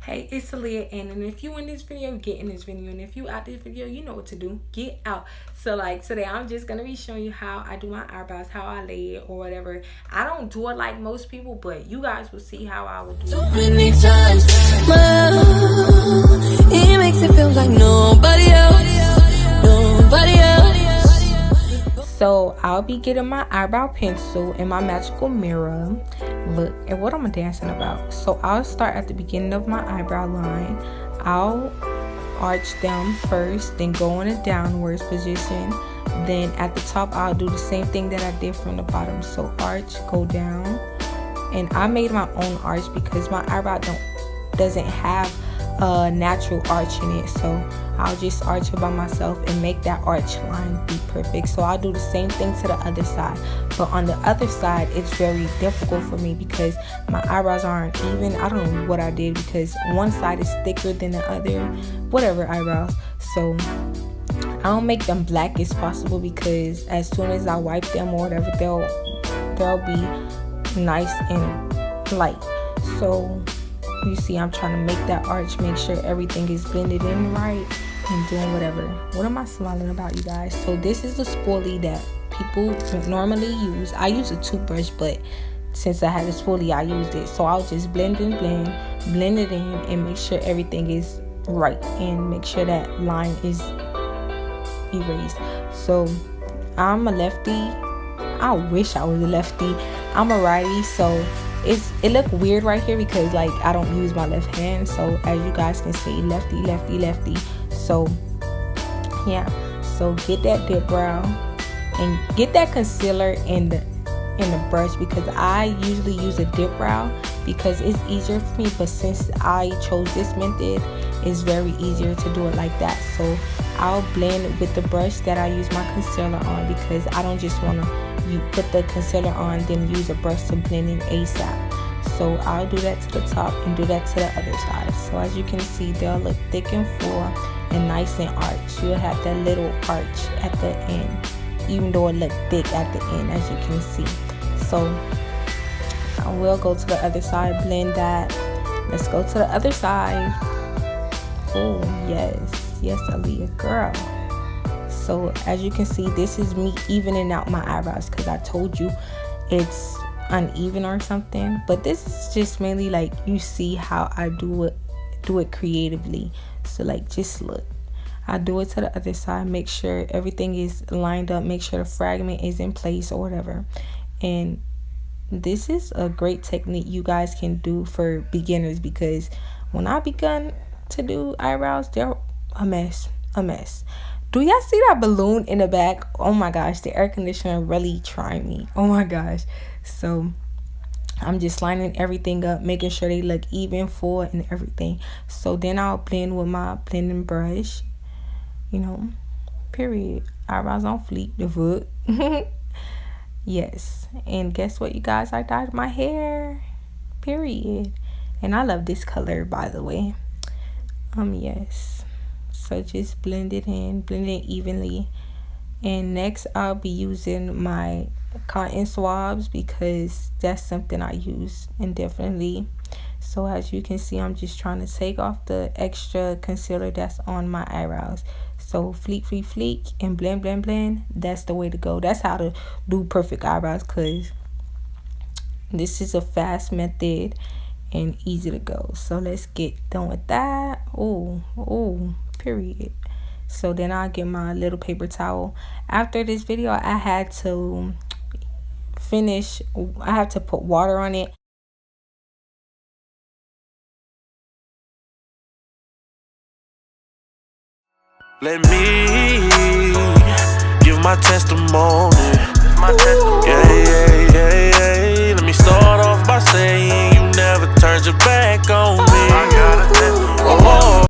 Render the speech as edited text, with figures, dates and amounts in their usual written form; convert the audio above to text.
Hey, it's Aaliyah, and if you in this video, get in this video, and if you out this video, you know what to do. Get out. So like today, I'm just gonna be showing you how I do my eyebrows, how I lay it or whatever. I don't do it like most people, but you guys will see how I would do it. So many times, it makes it feel like nobody else, nobody else. So I'll be getting my eyebrow pencil and my magical mirror. Look at what I'm dancing about. So I'll start at the beginning of my eyebrow line. I'll arch them first, then go in a downwards position. Then at the top, I'll do the same thing that I did from the bottom. So arch, go down. And I made my own arch because my eyebrow doesn't have a natural arch in it, so I'll just arch it by myself and make that arch line be perfect. So I'll do the same thing to the other side, but on the other side it's very difficult for me because my eyebrows aren't even. I don't know what I did because one side is thicker than the other, whatever eyebrows. So I'll make them black as possible because as soon as I wipe them or whatever, they'll be nice and light. So you see, I'm trying to make that arch, make sure everything is blended in right and doing whatever. What am I smiling about, you guys? So this is the spoolie that people normally use. I use a toothbrush, but since I had a spoolie, I used it. So I'll just blend it in and make sure everything is right and make sure that line is erased. So I'm a lefty. I wish I was a lefty. I'm a righty, so it look weird right here because like I don't use my left hand. So as you guys can see, lefty, lefty, lefty. So yeah, so get that dip brow and get that concealer in the brush because I usually use a dip brow because it's easier for me, but since I chose this method, it's very easier to do it like that. So I'll blend with the brush that I use my concealer on because I don't just want to put the concealer on then use a brush to blend in ASAP. So I'll do that to the top and do that to the other side. So as you can see, they'll look thick and full and nice and arch. You'll have that little arch at the end, even though it look thick at the end, as you can see. So I will go to the other side, blend that. Let's go to the other side. Oh yes, yes, Aaliyah girl. So as you can see, this is me evening out my eyebrows because I told you it's uneven or something, but this is just mainly like you see how I do it creatively. So like just look, I do it to the other side, make sure everything is lined up, make sure the fragment is in place or whatever. And this is a great technique you guys can do for beginners because when I begun to do eyebrows, they're a mess. Do y'all see that balloon in the back? Oh my gosh, the air conditioner really trying me. Oh my gosh. So I'm just lining everything up, making sure they look even, full, and everything. So then I'll blend with my blending brush. You know, period. Eyebrows on fleek, the foot. Yes. And guess what, you guys? I dyed my hair. Period. And I love this color, by the way. Yes. So just blend it evenly. And next I'll be using my cotton swabs because that's something I use indefinitely. So as you can see, I'm just trying to take off the extra concealer that's on my eyebrows. So fleek and blend. That's the way to go. That's how to do perfect eyebrows because this is a fast method and easy to go. So let's get done with that. Oh, period. So then I'll get my little paper towel. After this video, I had to put water on it. Let me give my testimony.